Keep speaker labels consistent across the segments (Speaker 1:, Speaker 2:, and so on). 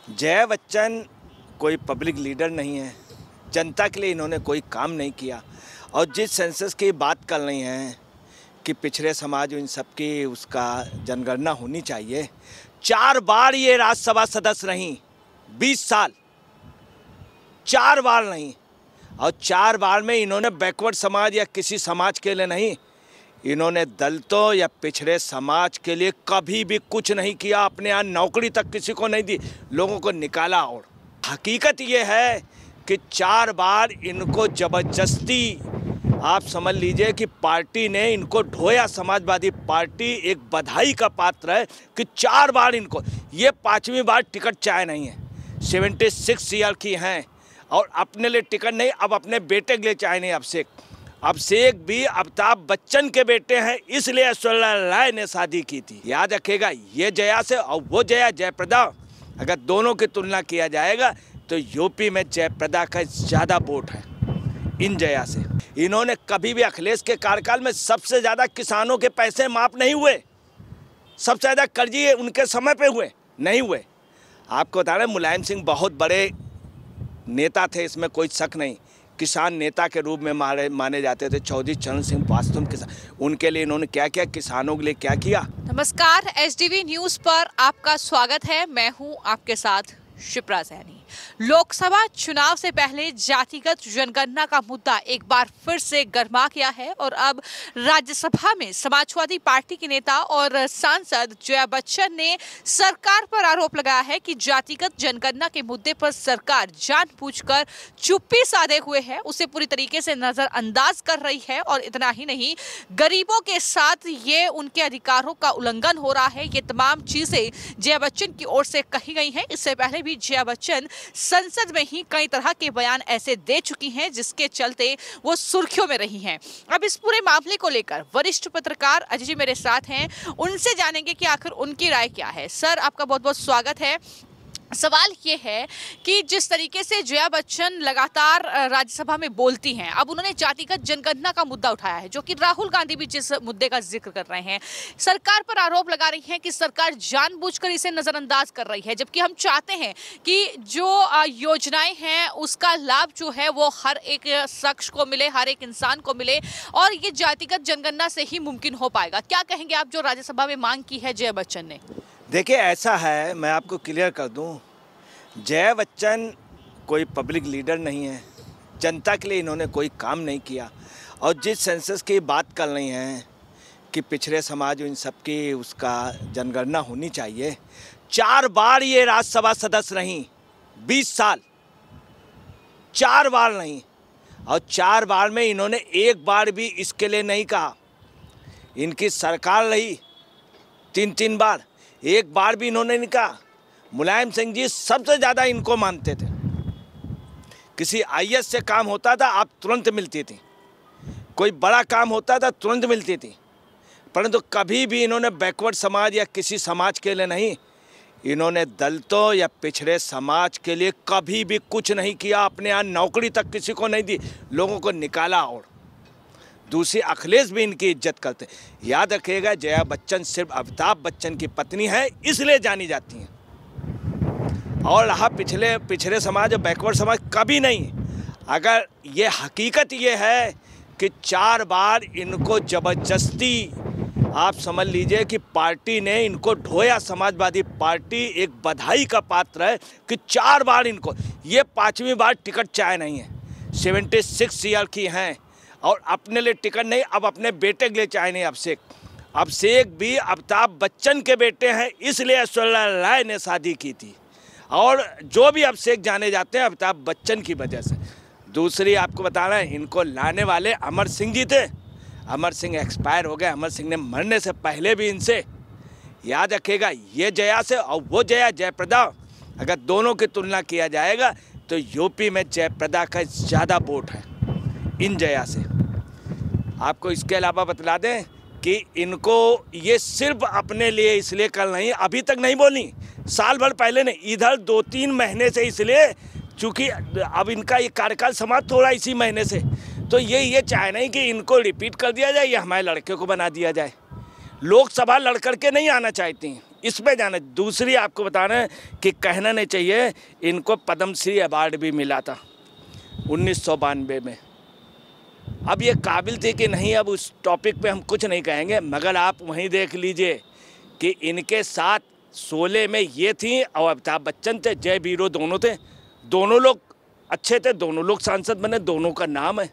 Speaker 1: जया बच्चन कोई public leader नहीं है। जनता के लिए इन्होंने कोई काम नहीं किया। और जिस सेंसस की बात कर रही हैं कि पिछड़े समाज इन सब की उसका जनगणना होनी चाहिए, 4 बार ये राज्यसभा सदस्य रहीं, 20 साल, 4 बार नहीं। और 4 बार में इन्होंने बैकवर्ड समाज या किसी समाज के लिए नहीं, इन्होंने दलितों या पिछड़े समाज के लिए कभी भी कुछ नहीं किया। अपने यहाँ नौकरी तक किसी को नहीं दी, लोगों को निकाला। और हकीकत ये है कि 4 बार इनको ज़बरदस्ती, आप समझ लीजिए कि पार्टी ने इनको ढोया। समाजवादी पार्टी एक बधाई का पात्र है कि 4 बार इनको, ये 5वीं बार टिकट चाहे नहीं है। 76 ईयर की हैं और अपने लिए टिकट नहीं, अब अपने बेटे के लिए चाहे नहीं। अभिषेक भी अमिताभ बच्चन के बेटे हैं, इसलिए ऐश्वर्या राय ने शादी की थी। याद रखेगा, ये जया से और वो जयप्रदा, अगर दोनों की तुलना किया जाएगा तो यूपी में जयप्रदा का ज़्यादा वोट है इन जया से। इन्होंने कभी भी अखिलेश के कार्यकाल में सबसे ज़्यादा किसानों के पैसे माफ़ नहीं हुए, सबसे ज़्यादा कर्जी उनके समय पे हुए नहीं हुए। आपको बता रहे, मुलायम सिंह बहुत बड़े नेता थे, इसमें कोई शक नहीं। किसान नेता के रूप में माने जाते थे। चौधरी चरण सिंह वास्तव में किसान, उनके लिए इन्होंने क्या किया, किसानों के लिए क्या किया।
Speaker 2: नमस्कार, एसडीवी न्यूज पर आपका स्वागत है। मैं हूं आपके साथ शिप्रा सैनी। लोकसभा चुनाव से पहले जातिगत जनगणना का मुद्दा एक बार फिर से गर्मा गया है और अब राज्यसभा में समाजवादी पार्टी के नेता और सांसद जया बच्चन ने सरकार पर आरोप लगाया है कि जातिगत जनगणना के मुद्दे पर सरकार जानबूझकर चुप्पी साधे हुए है, उसे पूरी तरीके से नजरअंदाज कर रही है। और इतना ही नहीं, गरीबों के साथ ये उनके अधिकारों का उल्लंघन हो रहा है। ये तमाम चीजें जया बच्चन की ओर से कही गई हैं। इससे पहले भी जया बच्चन संसद में ही कई तरह के बयान ऐसे दे चुकी हैं जिसके चलते वो सुर्खियों में रही हैं। अब इस पूरे मामले को लेकर वरिष्ठ पत्रकार अजय जी मेरे साथ हैं, उनसे जानेंगे कि आखिर उनकी राय क्या है। सर, आपका बहुत बहुत स्वागत है। सवाल ये है कि जिस तरीके से जया बच्चन लगातार राज्यसभा में बोलती हैं, अब उन्होंने जातिगत जनगणना का मुद्दा उठाया है, जो कि राहुल गांधी भी जिस मुद्दे का जिक्र कर रहे हैं, सरकार पर आरोप लगा रही हैं कि सरकार जानबूझकर इसे नजरअंदाज कर रही है। जबकि हम चाहते हैं कि जो योजनाएं हैं उसका लाभ जो है वो हर एक शख्स को मिले, हर एक इंसान को मिले, और ये जातिगत जनगणना से ही मुमकिन हो पाएगा। क्या कहेंगे आप जो राज्यसभा में मांग की है जया बच्चन ने?
Speaker 1: देखिए, ऐसा है, मैं आपको क्लियर कर दूं, जया बच्चन कोई पब्लिक लीडर नहीं है। जनता के लिए इन्होंने कोई काम नहीं किया। और जिस सेंसस की बात कर रही हैं कि पिछड़े समाज इन सब की उसका जनगणना होनी चाहिए, 4 बार ये राज्यसभा सदस्य रहीं, 20 साल, 4 बार नहीं। और 4 बार में इन्होंने एक बार भी इसके लिए नहीं कहा। इनकी सरकार रही 3 बार, एक बार भी इन्होंने नहीं कहा। मुलायम सिंह जी सबसे ज़्यादा इनको मानते थे। किसी आईएएस से काम होता था, आप तुरंत मिलती थी। कोई बड़ा काम होता था, तुरंत मिलती थी। परंतु कभी भी इन्होंने बैकवर्ड समाज या किसी समाज के लिए नहीं, इन्होंने दलितों या पिछड़े समाज के लिए कभी भी कुछ नहीं किया। अपने यहाँ नौकरी तक किसी को नहीं दी, लोगों को निकाला। और दूसरी, अखिलेश भी इनकी इज्जत करते। याद रखिएगा, जया बच्चन सिर्फ अमिताभ बच्चन की पत्नी है, इसलिए जानी जाती हैं। और रहा पिछड़े समाज और बैकवर्ड समाज, कभी नहीं। अगर ये हकीकत ये है कि 4 बार इनको ज़बरदस्ती, आप समझ लीजिए कि पार्टी ने इनको ढोया। समाजवादी पार्टी एक बधाई का पात्र है कि 4 बार इनको, ये 5वीं बार टिकट चाहे नहीं है। 76 ईयर की हैं और अपने लिए टिकट नहीं, अब अपने बेटे के लिए चाहे नहीं। अभिषेक भी अमिताभ बच्चन के बेटे हैं, इसलिए ऐश्वर्या राय ने शादी की थी। और जो भी अभिषेक जाने जाते हैं अमिताभ बच्चन की वजह से। दूसरी, आपको बता रहे हैं, इनको लाने वाले अमर सिंह जी थे। अमर सिंह एक्सपायर हो गए। अमर सिंह ने मरने से पहले भी इनसे, याद रखेगा, ये जया से और वो जयप्रदा, अगर दोनों की तुलना किया जाएगा तो यूपी में जयप्रदा का ज़्यादा वोट है इन जया से। आपको इसके अलावा बतला दें कि इनको ये सिर्फ अपने लिए इसलिए कर रही, अभी तक नहीं बोली, साल भर पहले नहीं, इधर 2-3 महीने से, इसलिए चूँकि अब इनका ये कार्यकाल समाप्त हो रहा है इसी महीने से, तो ये चाहे नहीं कि इनको रिपीट कर दिया जाए या हमारे लड़के को बना दिया जाए। लोकसभा लड़ करके नहीं आना चाहती हैं, इस पे जाना। दूसरी आपको बताना है कि कहना नहीं चाहिए, इनको पद्मश्री अवार्ड भी मिला था 1992 में। अब ये काबिल थे कि नहीं, अब उस टॉपिक पे हम कुछ नहीं कहेंगे, मगर आप वहीं देख लीजिए कि इनके साथ शोले में ये थी और अमिताभ बच्चन थे, जय वीरो दोनों थे, दोनों लोग अच्छे थे, दोनों लोग सांसद बने, दोनों का नाम है।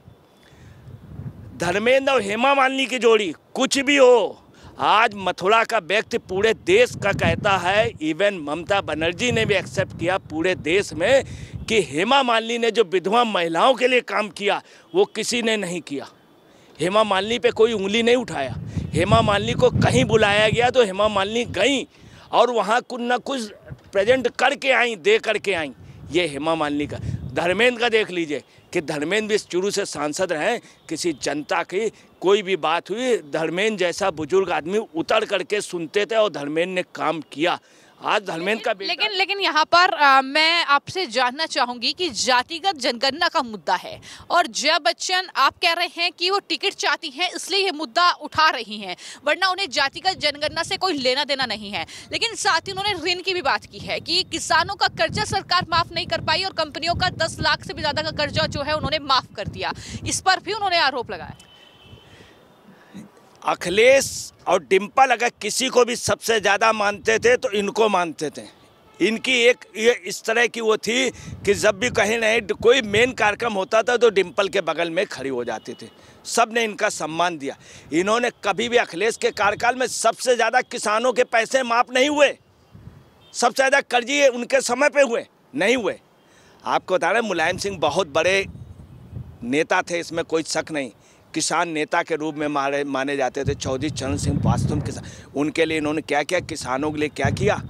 Speaker 1: धर्मेंद्र और हेमा मालिनी की जोड़ी कुछ भी हो, आज मथुरा का व्यक्ति पूरे देश का कहता है, इवन ममता बनर्जी ने भी एक्सेप्ट किया पूरे देश में कि हेमा मालिनी ने जो विधवा महिलाओं के लिए काम किया वो किसी ने नहीं किया। हेमा मालिनी पे कोई उंगली नहीं उठाया। हेमा मालिनी को कहीं बुलाया गया तो हेमा मालिनी गई और वहाँ कुछ न कुछ प्रेजेंट करके आई, दे करके आई। ये हेमा मालिनी का। धर्मेंद्र का देख लीजिए कि धर्मेंद्र भी शुरू से सांसद रहे, किसी जनता की कोई भी बात हुई धर्मेंद्र जैसा बुजुर्ग आदमी उतर करके सुनते थे और धर्मेंद्र ने काम किया। आज धर्मेंद्र का
Speaker 2: लेकिन यहाँ पर मैं आपसे जानना चाहूंगी कि जातिगत जनगणना का मुद्दा है और जया बच्चन आप कह रहे हैं कि वो टिकट चाहती हैं इसलिए ये मुद्दा उठा रही हैं, वरना उन्हें जातिगत जनगणना से कोई लेना देना नहीं है। लेकिन साथ ही उन्होंने ऋण की भी बात की है कि किसानों का कर्जा सरकार माफ नहीं कर पाई और कंपनियों का 10 लाख से भी ज्यादा का कर्जा जो है उन्होंने माफ कर दिया। इस पर भी उन्होंने आरोप लगाया।
Speaker 1: अखिलेश और डिम्पल अगर किसी को भी सबसे ज़्यादा मानते थे तो इनको मानते थे। इनकी एक ये इस तरह की वो थी कि जब भी कहीं नहीं कोई मेन कार्यक्रम होता था तो डिम्पल के बगल में खड़ी हो जाती थी। सब ने इनका सम्मान दिया। इन्होंने कभी भी अखिलेश के कार्यकाल में सबसे ज़्यादा किसानों के पैसे माफ़ नहीं हुए, सबसे ज़्यादा कर्जे उनके समय पे हुए नहीं हुए। आपको बता रहे मुलायम सिंह बहुत बड़े नेता थे, इसमें कोई शक नहीं, किसान नेता के रूप में माने जाते थे। चौधरी चरण सिंह वास्तव में किसान, उनके लिए इन्होंने क्या किया, किसानों के लिए क्या किया।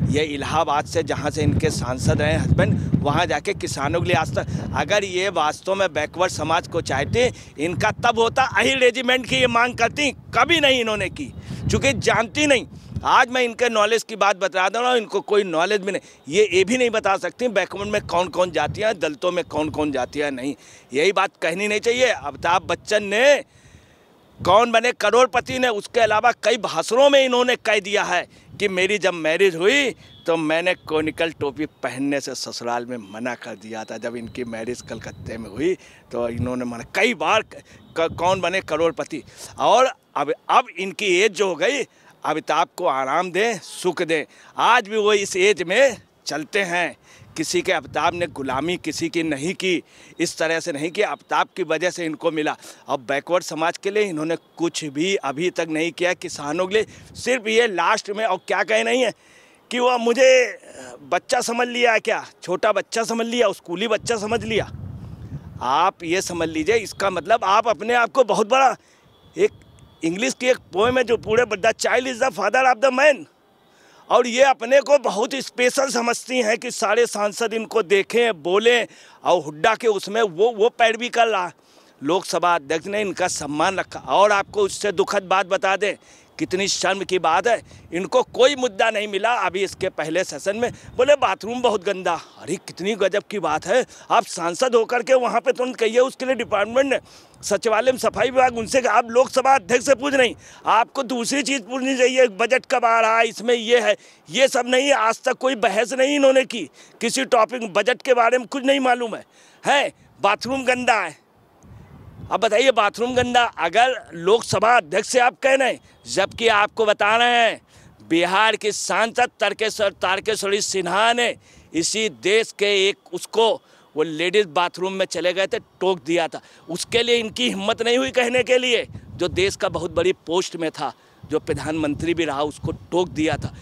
Speaker 1: ये इलाहाबाद से जहाँ से इनके सांसद रहे हस्बैंड, वहाँ जाके किसानों के लिए आज तक, अगर ये वास्तव में बैकवर्ड समाज को चाहते इनका तब होता अहिर रेजिमेंट की ये मांग करती, कभी नहीं इन्होंने की, चूँकि जानती नहीं। आज मैं इनके नॉलेज की बात बता रहा हूँ, इनको कोई नॉलेज भी नहीं, ये भी नहीं बता सकती बैकवर्ड में कौन कौन जातियाँ हैं, दलितों में कौन कौन जातियाँ नहीं। यही बात कहनी नहीं चाहिए। अमिताभ बच्चन ने कौन बने करोड़पति ने, उसके अलावा कई भाषणों में इन्होंने कह दिया है कि मेरी जब मैरिज हुई तो मैंने कोनिकल टोपी पहनने से ससुराल में मना कर दिया था। जब इनकी मैरिज कलकत्ते में हुई तो इन्होंने मना, कई बार कौन बने करोड़पति। और अब इनकी एज जो हो गई, अमिताभ को आराम दें, सुख दें। आज भी वो इस एज में चलते हैं। किसी के अमिताभ ने गुलामी किसी की नहीं की, इस तरह से नहीं कि अमिताभ की वजह से इनको मिला। अब बैकवर्ड समाज के लिए इन्होंने कुछ भी अभी तक नहीं किया, किसानों के लिए सिर्फ ये लास्ट में। और क्या कहे नहीं है कि वो मुझे बच्चा समझ लिया, क्या छोटा बच्चा समझ लिया, स्कूली बच्चा समझ लिया। आप ये समझ लीजिए, इसका मतलब आप अपने आप को बहुत बड़ा, एक इंग्लिश की एक पोएम है जो पूरे the child is the father of the man, और ये अपने को बहुत स्पेशल समझती हैं कि सारे सांसद इनको देखें, बोलें, और हुड्डा के उसमें वो पैरवी कर रहा। लोकसभा अध्यक्ष ने इनका सम्मान रखा। और आपको उससे दुखद बात बता दें, कितनी शर्म की बात है, इनको कोई मुद्दा नहीं मिला। अभी इसके पहले सेशन में बोले बाथरूम बहुत गंदा। अरे कितनी गजब की बात है, आप सांसद होकर के वहाँ पे तुरंत कहिए, उसके लिए डिपार्टमेंट ने सचिवालय में सफाई विभाग, उनसे आप लोकसभा अध्यक्ष से पूछ नहीं, आपको दूसरी चीज़ पूछनी चाहिए, बजट कब आ रहा है, इसमें ये है, ये सब नहीं। आज तक कोई बहस नहीं इन्होंने की किसी टॉपिक, बजट के बारे में कुछ नहीं मालूम है। बाथरूम गंदा है। अब बताइए, बाथरूम गंदा अगर लोकसभा अध्यक्ष से आप कह रहे हैं, जबकि आपको बता रहे हैं बिहार के सांसद तारकेश्वरी सिन्हा ने इसी देश के एक उसको वो लेडीज़ बाथरूम में चले गए थे, टोक दिया था। उसके लिए इनकी हिम्मत नहीं हुई कहने के लिए, जो देश का बहुत बड़ी पोस्ट में था, जो प्रधानमंत्री भी रहा, उसको टोक दिया था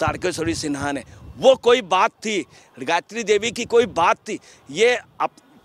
Speaker 1: तारकेश्वरी सिन्हा ने। वो कोई बात थी, गायत्री देवी की कोई बात थी। ये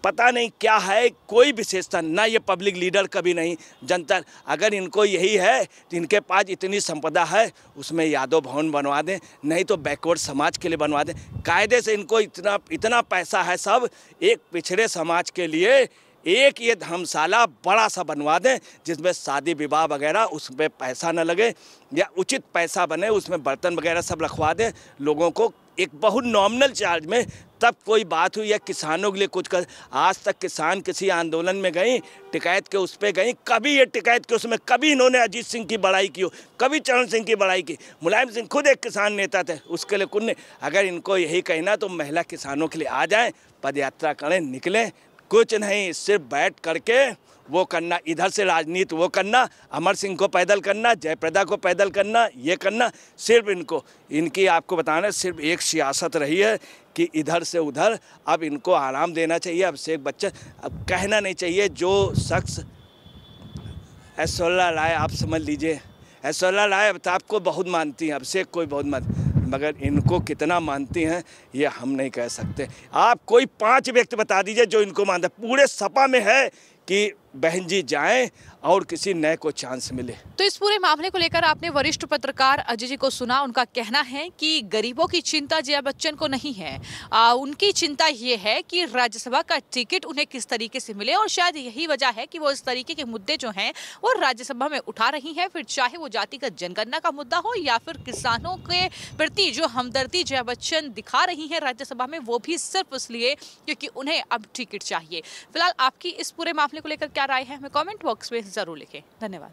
Speaker 1: पता नहीं क्या है, कोई विशेषता ना, ये पब्लिक लीडर कभी नहीं। जनता अगर इनको यही है तो इनके पास इतनी संपदा है, उसमें यादव भवन बनवा दें, नहीं तो बैकवर्ड समाज के लिए बनवा दें। कायदे से इनको इतना पैसा है, सब एक पिछड़े समाज के लिए एक ये धर्मशाला बड़ा सा बनवा दें, जिसमें शादी विवाह वगैरह उसमें पैसा न लगे, या उचित पैसा बने, उसमें बर्तन वगैरह सब रखवा दें, लोगों को एक बहुत नॉमिनल चार्ज में तब कोई बात हुई या किसानों के लिए कुछ कर। आज तक किसान किसी आंदोलन में गई, टिकैत के उस पर गई, कभी ये टिकैत के उसमें कभी इन्होंने अजीत सिंह की बड़ाई की हो, कभी चरण सिंह की बड़ाई की। मुलायम सिंह खुद एक किसान नेता थे, उसके लिए कुछ नहीं। अगर इनको यही कहना तो महिला किसानों के लिए आ जाएं, पद यात्रा करें, निकलें, कुछ नहीं, सिर्फ बैठ करके वो करना, इधर से राजनीति वो करना, अमर सिंह को पैदल करना, जयप्रदा को पैदल करना, ये करना। सिर्फ इनको, इनकी आपको बताना सिर्फ एक सियासत रही है कि इधर से उधर। अब इनको आराम देना चाहिए। अभिषेक बच्चन, अब कहना नहीं चाहिए। जो शख्स ऐश्वर्या राय, आप समझ लीजिए, ऐश्वर्या राय अब आपको बहुत मानती हैं, अभिषेक को बहुत मानती, मगर इनको कितना मानती हैं ये हम नहीं कह सकते। आप कोई 5 व्यक्ति बता दीजिए जो इनको मानते। पूरे सपा में है कि बहन जी जाएं और किसी नए को चांस मिले।
Speaker 2: तो इस पूरे मामले को लेकर आपने वरिष्ठ पत्रकार अजय जी को सुना। उनका कहना है कि गरीबों की चिंता जया बच्चन को नहीं है, उनकी चिंता ये है कि राज्यसभा का टिकट उन्हें किस तरीके से मिले, और शायद यही वजह है कि वो इस तरीके के मुद्दे जो हैं वो राज्यसभा में उठा रही हैं। फिर चाहे वो जातिगत जनगणना का मुद्दा हो या फिर किसानों के प्रति जो हमदर्दी जया बच्चन दिखा रही है राज्यसभा में, वो भी सिर्फ इसलिए क्योंकि उन्हें अब टिकट चाहिए। फिलहाल आपकी इस पूरे मामले को लेकर क्या राय है, हमें कमेंट बॉक्स में जरूर लिखें। धन्यवाद।